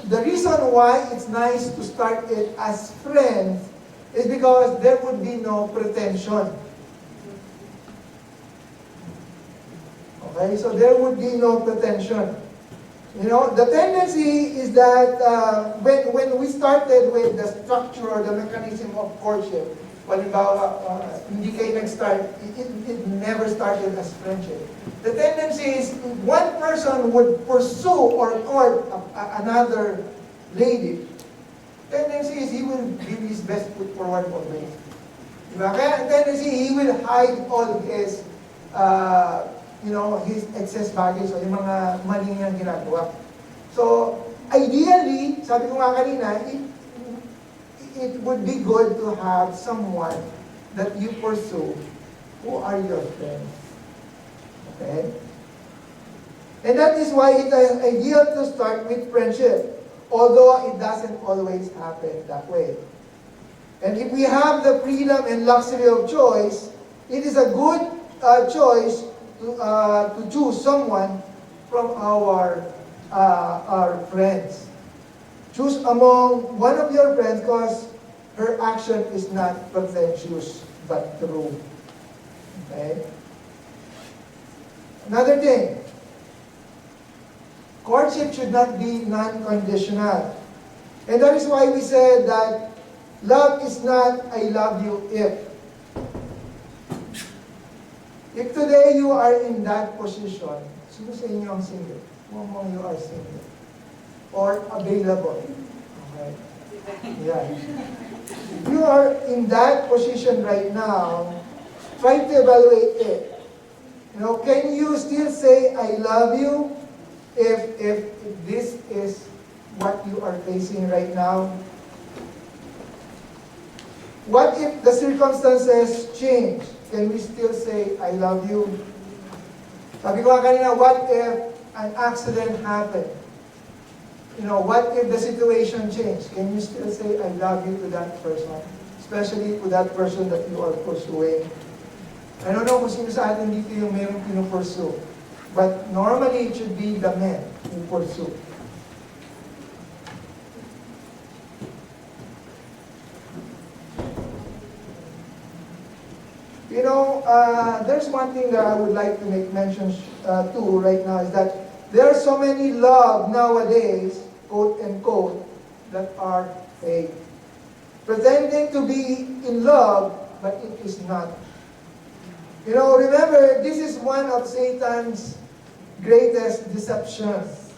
the reason why it's nice to start it as friends is because there would be no pretension. Okay, so there would be no pretension. You know, the tendency is that when we started with the structure or the mechanism of courtship, halimbawa, hindi kayo nag-start, it never started as friendship. The tendency is one person would pursue or court another lady. Tendency is he will give his best foot forward always. Diba? Kaya tendency, he will hide all his his excess baggage o yung mga mali niyang ginagawa. So, ideally, sabi ko nga kanina, it would be good to have someone that you pursue who are your friends. Okay? And that is why it is ideal to start with friendship, although it doesn't always happen that way. And if we have the freedom and luxury of choice, it is a good choice to choose someone from our friends. Choose among one of your friends because her action is not pretentious but true. Okay? Another thing, courtship should not be non-conditional. And that is why we said that love is not I love you if. If today you are in that position, sino sa inyo ang single? Who among you are single? Or available? Okay. Yeah. If you are in that position right now, try to evaluate it. You know, can you still say, I love you, if this is what you are facing right now? What if the circumstances change? Can we still say, I love you? Sabi ko kanina, what if an accident happened? You know, what if the situation changed? Can you still say, I love you to that person? Especially to that person that you are pursuing. I don't know kung sino sa atin dito yung mayroong pinupursue. But normally, it should be the men who pursue. You know, there's one thing that I would like to make mention to right now is that there are so many love nowadays, quote unquote, that are fake. Pretending to be in love, but it is not. You know, remember, this is one of Satan's greatest deceptions.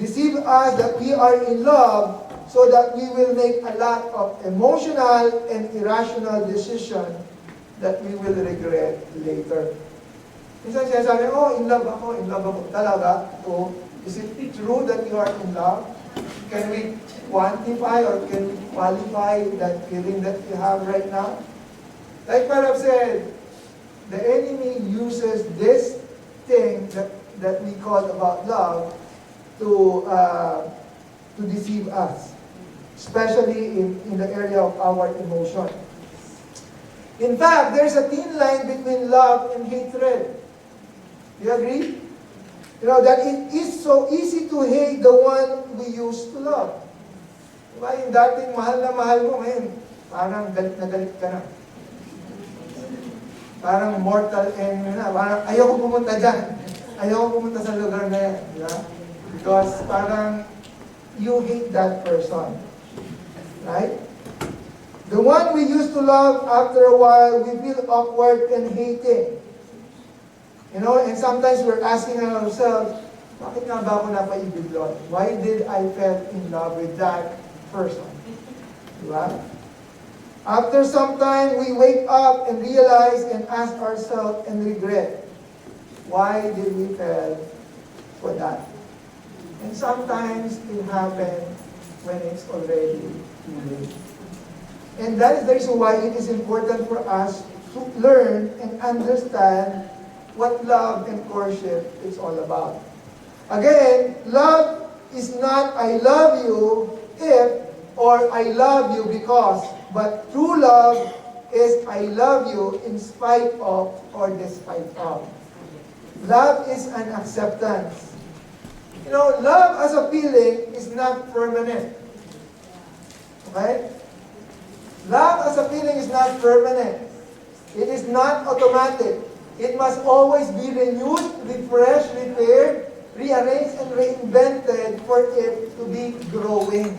Deceive us that we are in love so that we will make a lot of emotional and irrational decisions that we will regret later. Minsan sinasabi, in love ako. Talaga? So, is it true that you are in love? Can we quantify or can we qualify that feeling that you have right now? Like Parab said, the enemy uses this thing that we call about love to deceive us, especially in the area of our emotion. In fact, there's a thin line between love and hatred. Do you agree? You know, that it is so easy to hate the one we used to love. Diba, yung dating mahal na mahal mo ngayon, parang galit na galit ka na. Parang mortal enemy na. Parang ayoko pumunta dyan. Ayoko pumunta sa lugar na yan. Diba? Because parang you hate that person. Right? The one we used to love, after a while, we feel awkward and hating. You know, and sometimes we're asking ourselves, bakit nga ba ako napaibig doon? Why did I fell in love with that person? Diba? After some time, we wake up and realize and ask ourselves and regret, why did we fall for that? And sometimes it happens when it's already too late. And that is the reason why it is important for us to learn and understand what love and courtship is all about. Again, love is not I love you if or I love you because, but true love is I love you in spite of or despite of. Love is an acceptance. Love as a feeling is not permanent. Okay? Love as a feeling is not permanent. It is not automatic. It must always be renewed, refreshed, repaired, rearranged, and reinvented for it to be growing.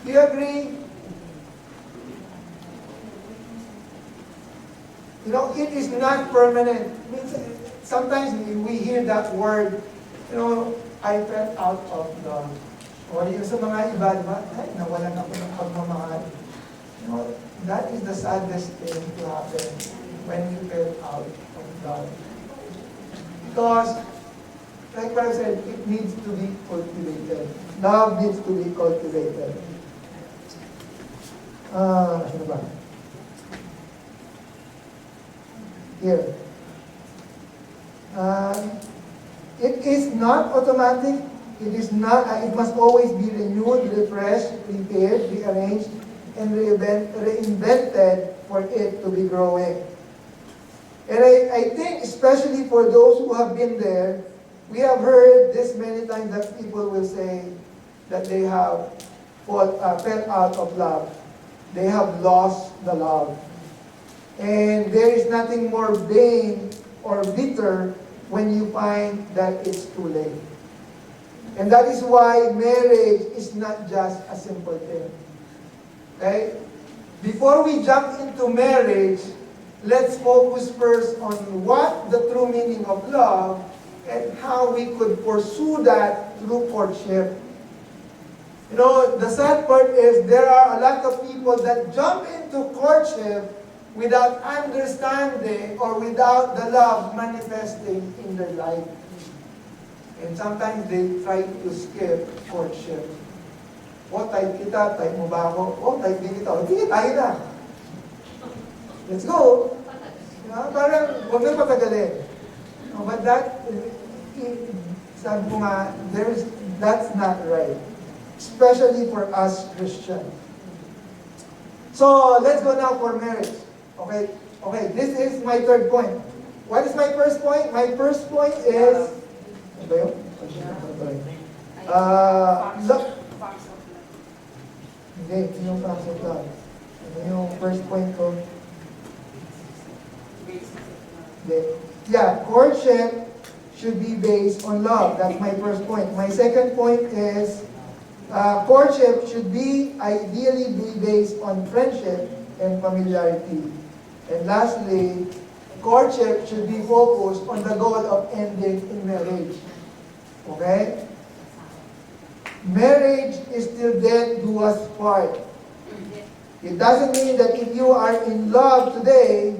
Do you agree? It is not permanent. Sometimes we hear that word, I fell out of love. O yung sa mga iba, diba? Ay, nawalan ako ng pagmamahal. That is the saddest thing to happen when you fell out of love. Because, like what I said, it needs to be cultivated. Love needs to be cultivated. Ano ba? Here. It is not automatic. It is not. It must always be renewed, refreshed, repaired, rearranged, and reinvented for it to be growing. And I think, especially for those who have been there, we have heard this many times that people will say that they have fell out of love. They have lost the love. And there is nothing more vain or bitter when you find that it's too late. And that is why marriage is not just a simple thing. Okay? Before we jump into marriage, let's focus first on what the true meaning of love and how we could pursue that through courtship. The sad part is there are a lot of people that jump into courtship without understanding or without the love manifesting in their life. And sometimes they try to skip courtship. Type kita, type mo ba ako? Type din kita. Hindi, tayo na. Let's go. Parang, huwag na patagalin. But sabi ko nga, that's not right. Especially for us Christians. So, let's go now for marriage. Okay, this is my third point. What is my first point? My first point is, ano ba yun? Hindi, yung facts of love. Ano yung first point ko? Hindi. Yeah, courtship should be based on love. That's my first point. My second point is, courtship should ideally be based on friendship and familiarity. And lastly, courtship should be focused on the goal of ending in marriage. Okay? Marriage is till death do us part. It doesn't mean that if you are in love today,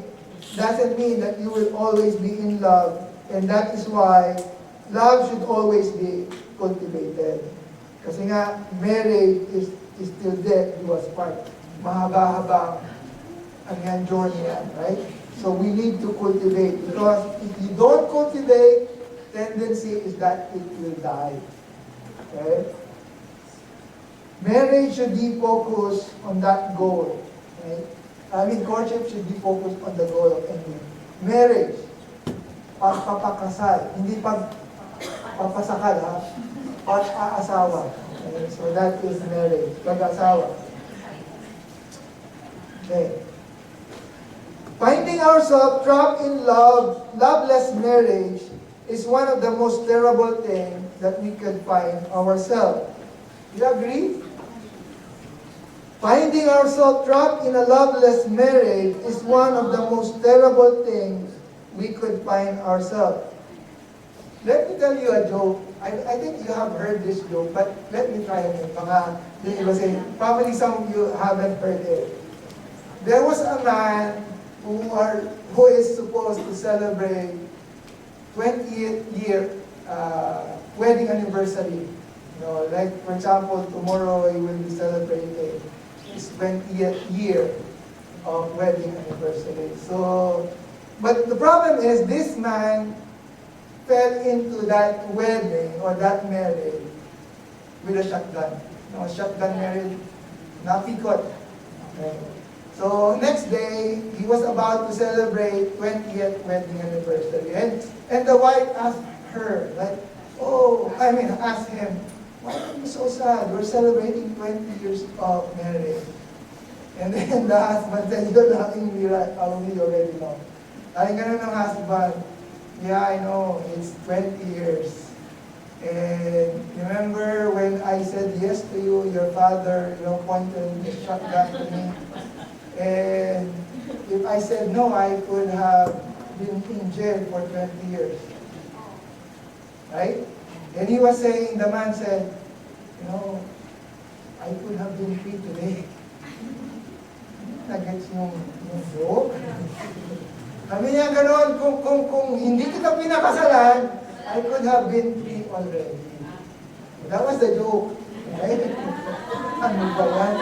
doesn't mean that you will always be in love. And that is why love should always be cultivated. Kasi nga, marriage is till death do us part. Mahaba-haba ang journey yan, right? So we need to cultivate, because if you don't cultivate, tendency is that it will die. Okay? Marriage should be focused on that goal. Right? Courtship should be focused on the goal of ending. Marriage, pagpapakasal, hindi pagpapasakal, ha? Pag-aasawa. Okay? So that is marriage, pag-asawa. Okay. Finding ourselves trapped in loveless marriage is one of the most terrible things that we can find ourselves. Do you agree? Finding ourselves trapped in a loveless marriage is one of the most terrible things we could find ourselves. Let me tell you a joke. I think you have heard this joke, but let me try it. Probably some of you haven't heard it. There was a man who is supposed to celebrate 20th year wedding anniversary. Like for example, tomorrow he will be celebrating his 20th year of wedding anniversary. So, but the problem is this man fell into that wedding or that marriage with a shotgun. Shotgun marriage, napikot. Okay. So next day, he was about to celebrate 20th wedding anniversary. And the wife asked her, like, Oh, I mean, ask him, why are you so sad? We're celebrating 20 years of marriage. And then the husband said, you're laughing me right, you already know. Ay, ganun ng husband, yeah, I know, it's 20 years. And remember when I said yes to you, your father, pointed the shotgun to me. And if I said no, I could have been in jail for 20 years. Right? And he was saying, the man said, I could have been free today. Nagets yung joke. Sabi niya gano'n, kung hindi kita pinakasalan, I could have been free already. That was the joke. Right? Ano ba yan?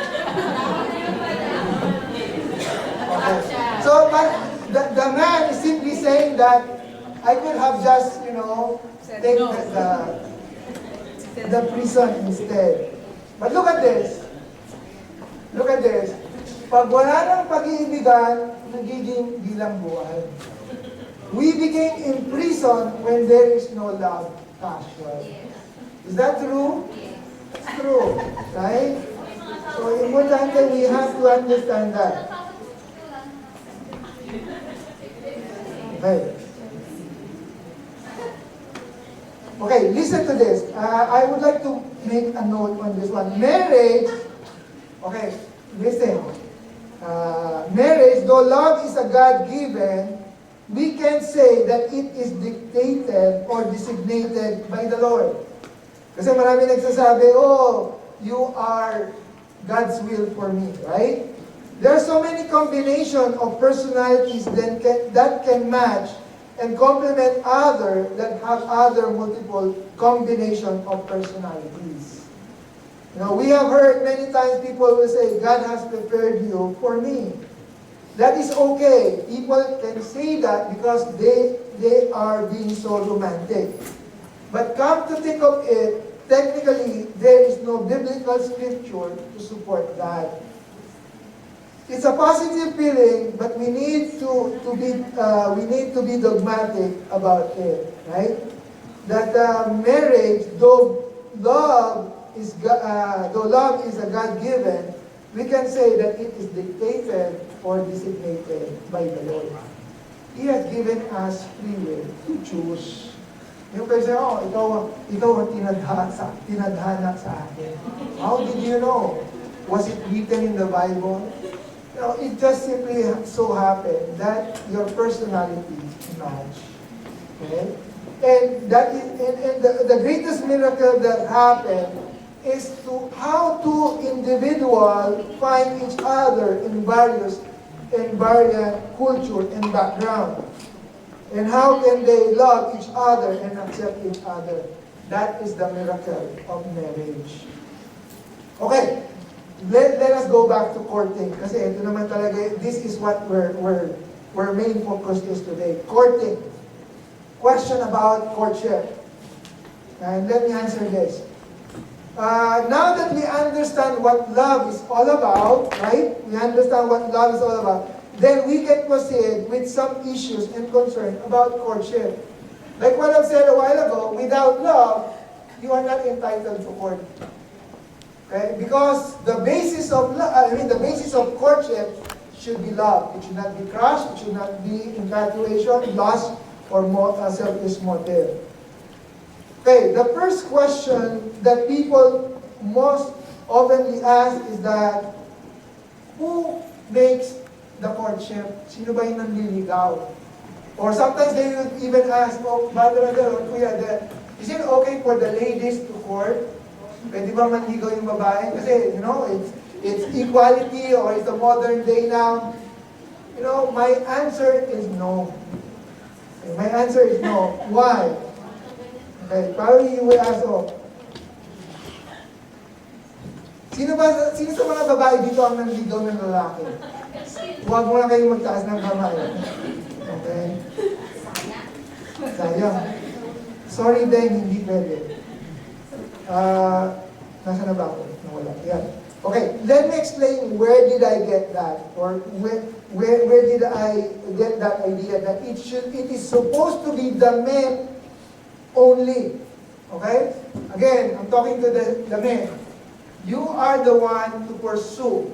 Okay. So, but the man is simply saying that I could have just, take the prison instead. But look at this. Look at this. Pag wala ng pag-iibigan, nagiging bilang buhay. We became imprisoned when there is no love, passion. Is that true? It's true, right? So importante, we have to understand that. Okay. Okay, listen to this. I would like to make a note on this one. Marriage, okay, listen. Marriage, though love is a God-given, we can say that it is dictated or designated by the Lord. Kasi marami nagsasabi, oh, you are God's will for me, right? There are so many combinations of personalities that can match and complement other that have other multiple combination of personalities. We have heard many times people will say, God has prepared you for me. That is okay. People can say that because they are being so romantic. But come to think of it, technically, there is no biblical scripture to support that. It's a positive feeling, but we need to be dogmatic about it, right? That marriage, though love is a God-given, we can say that it is dictated or designated by the Lord. He has given us free will to choose. Yung kasi, ikaw ang tinadhana sa akin. How did you know? Was it written in the Bible? It just simply so happened that your personality match. Okay? And the greatest miracle that happened is how two individuals find each other in various culture and background. And how can they love each other and accept each other? That is the miracle of marriage. Okay, let us go back to courting. Kasi ito naman talaga, this is what our main focus is today. Courting. Question about courtship. And let me answer this. Now that we understand what love is all about, right? We understand what love is all about. Then we can proceed with some issues and concern about courtship. Like what I've said a while ago, without love, you are not entitled to court. Okay? Because the basis of the basis of courtship should be love. It should not be crush. It should not be infatuation, lust, or selfish motive. Okay, the first question that people most often ask is that, who makes the courtship? Sino ba yung nanliligaw? Or sometimes they will even ask, brother, kuya, is it okay for the ladies to court? Pwede ba manligaw yung babae? Kasi, it's equality or it's the modern day now. My answer is no. My answer is no. Why? Okay, probably you will ask, sino sa mga babae dito ang nanligaw ng lalaki? Huwag mo na kayong magtaas ng kamay. Okay? Sayang. Sorry, Ben, hindi pwede. Nasaan na ba ako? Nawala. Yan. Okay, let me explain where did I get that, or where did I get that idea that it is supposed to be the men only Okay? Again, I'm talking to the men. You are the one to pursue.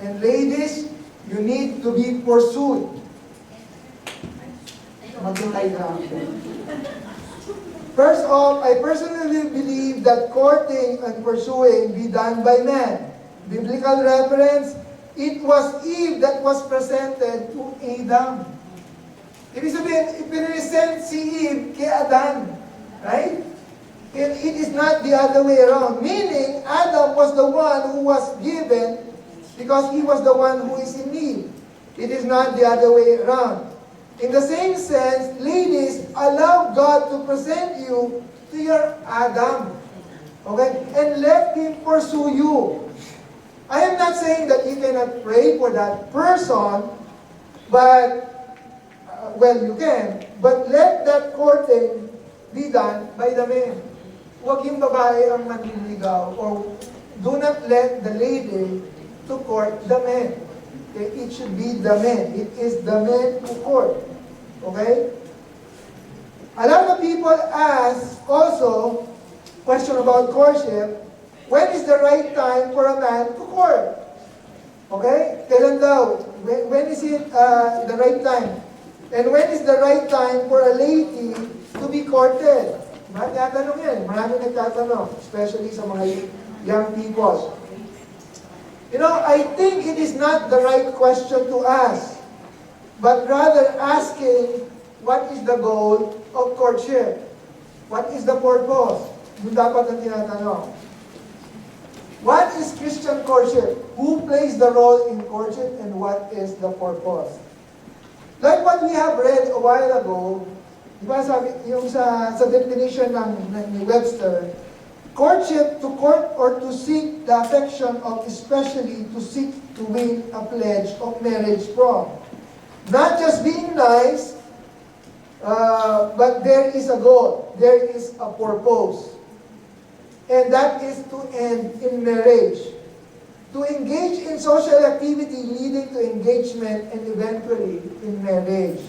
And ladies, you need to be pursued. Maghintay na ako. First off, I personally believe that courting and pursuing be done by men. Biblical reference, it was Eve that was presented to Adam. Ibig sabihin, ipiniresent si Eve kay Adan. Right? And it is not the other way around. Meaning, Adam was the one who was given because he was the one who is in need. It is not the other way around. In the same sense, ladies, allow God to present you to your Adam. Okay? And let Him pursue you. I am not saying that you cannot pray for that person, but, well, you can, but let that courting be done by the men. Huwag yung babae ang manliligaw, or do not let the lady to court the men. Okay? It should be the men. It is the men who court. Okay? A lot of people ask also, question about courtship, when is the right time for a man to court? Okay? Kailan daw? When is it the right time? And when is the right time for a lady to be courted? Nagtatanong yan. Maraming nagtatanong, especially sa mga young people. You know, I think it is not the right question to ask, but rather asking, what is the goal of courtship? What is the purpose? Yun dapat ang tinatanong. What is Christian courtship? Who plays the role in courtship, and what is the purpose? Like what we have read a while ago, di ba sabi, yung sa definition ni Webster, courtship, to court or to seek the affection of, especially to seek to win a pledge of marriage from. Not just being nice, but there is a goal, there is a purpose. And that is to end in marriage. To engage in social activity leading to engagement and eventually in marriage.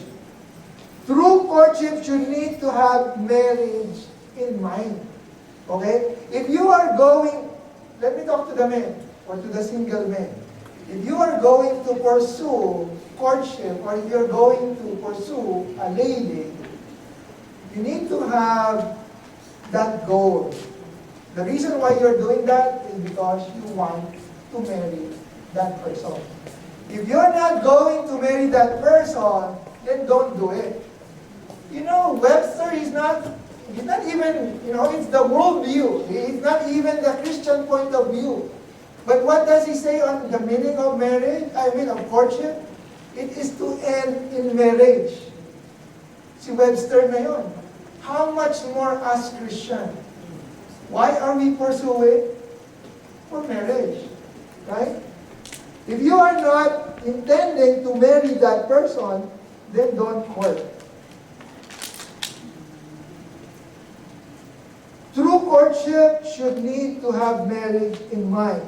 True courtship should need to have marriage in mind. Okay? If you are going, let me talk to the men or to the single men. If you are going to pursue courtship, or if you're going to pursue a lady, you need to have that goal. The reason why you're doing that is because you want to marry that person. If you're not going to marry that person, then don't do it. You know, Webster is not, he's not even, you know, it's the world view. It's not even the Christian point of view. But what does he say on the meaning of marriage? I mean, of courtship? It is to end in marriage. Si Webster na yun. How much more us Christian? Why are we pursuing? For marriage. Right? If you are not intending to marry that person, then don't court. True courtship should need to have marriage in mind.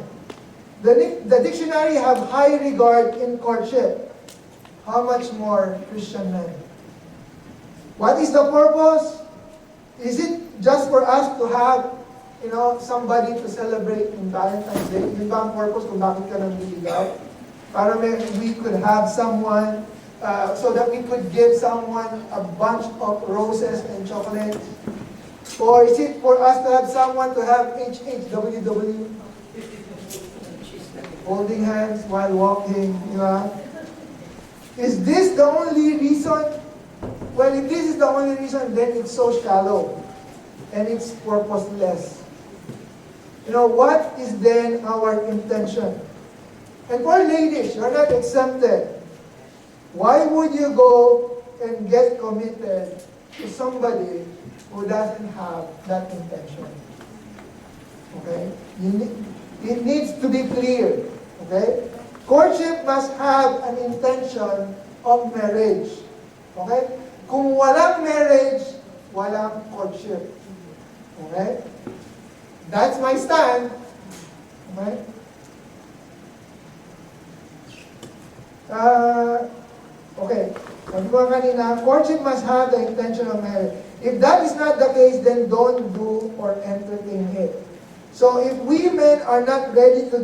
The dictionary have high regard in courtship. How much more Christian men? What is the purpose? Is it just for us to have, you know, somebody to celebrate in Valentine's Day? Yun ba ang purpose kung bakit ka nanliligaw? Para we could have someone, so that we could give someone a bunch of roses and chocolates? Or is it for us to have someone to have HHWW? Holding hands while walking, you know? Is this the only reason? Well, if this is the only reason, then it's so shallow. And it's purposeless. You know, what is then our intention? And for ladies, you're not exempted. Why would you go and get committed to somebody who doesn't have that intention? Okay? It needs to be clear. Okay? Courtship must have an intention of marriage. Okay? Kung walang marriage, walang courtship. Okay? That's my stand. Okay? Okay. Sabi ko kanina, courtship must have the intention of marriage. If that is not the case, then don't do or entertain it. So if we men are not ready to